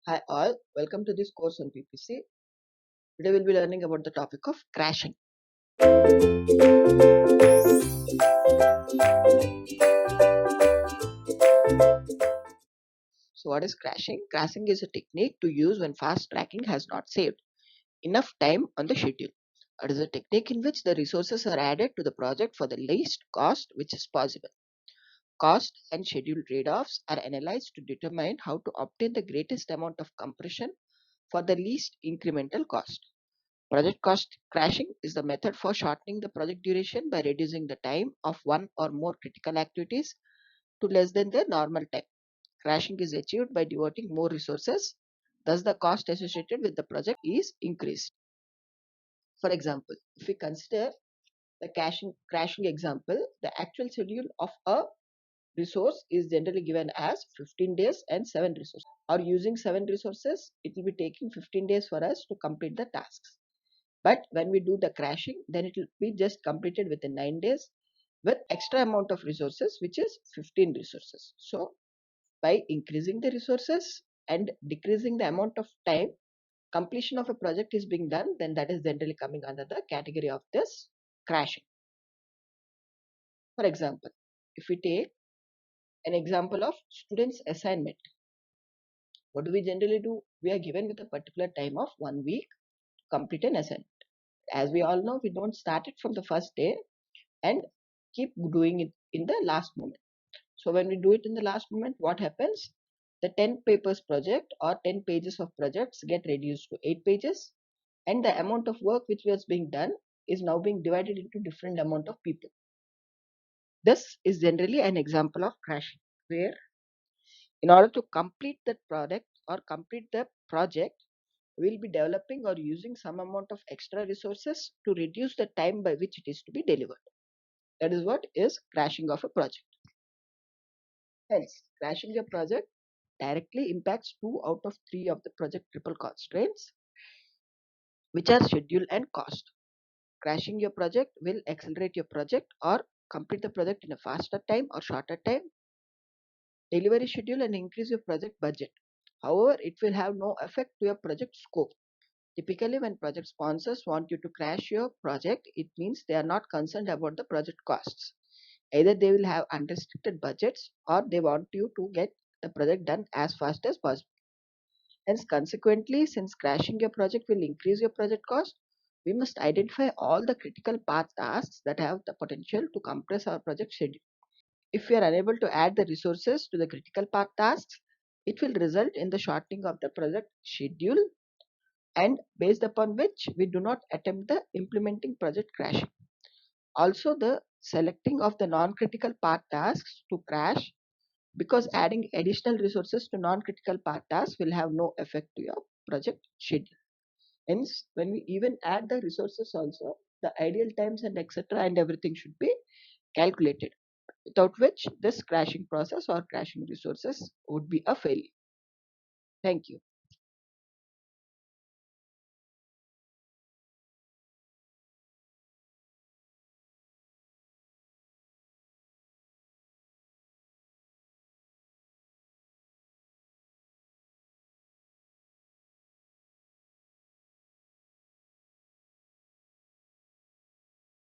Hi all, welcome to this course on PPC. Today we'll be learning about the topic of crashing. So what is crashing? Crashing is a technique to use when fast tracking has not saved enough time on the schedule. It is a technique in which the resources are added to the project for the least cost which is possible. Cost and schedule trade-offs are analyzed to determine how to obtain the greatest amount of compression for the least incremental cost. Project cost crashing is the method for shortening the project duration by reducing the time of one or more critical activities to less than their normal time. Crashing is achieved by devoting more resources, thus the cost associated with the project is increased. For example, if we consider the crashing example, the actual schedule of a resource is generally given as 15 days and 7 resources. Or using 7 resources, it will be taking 15 days for us to complete the tasks. But when we do the crashing, then it will be just completed within 9 days with extra amount of resources, which is 15 resources. So by increasing the resources and decreasing the amount of time completion of a project is being done, then that is generally coming under the category of this crashing. For example, if we take an example of students assignment, what do we generally do? We are given with a particular time of 1 week to complete an assignment. As we all know, we don't start it from the first day and keep doing it in the last moment. So when we do it in the last moment, what happens? The 10 papers project or 10 pages of projects get reduced to 8 pages, and the amount of work which was being done is now being divided into different amount of people. This is generally an example of crashing, where in order to complete that product or complete the project, we'll be developing or using some amount of extra resources to reduce the time by which it is to be delivered. That is what is crashing of a project. Hence, crashing a project directly impacts 2 out of 3 of the project triple constraints, which are schedule and cost. Crashing your project will accelerate your project or complete the project in a faster time or shorter time, delivery schedule, and increase your project budget. However, it will have no effect to your project scope. Typically, when project sponsors want you to crash your project, it means they are not concerned about the project costs. Either they will have unrestricted budgets or they want you to get the project done as fast as possible. Hence, consequently, since crashing your project will increase your project cost, we must identify all the critical path tasks that have the potential to compress our project schedule. If we are unable to add the resources to the critical path tasks, it will result in the shortening of the project schedule, and based upon which we do not attempt the implementing project crashing. Also, the selecting of the non-critical path tasks to crash, because adding additional resources to non-critical path tasks will have no effect to your project schedule. Hence, when we even add the resources also, the ideal times and etc. and everything should be calculated, without which this crashing process or crashing resources would be a failure. Thank you.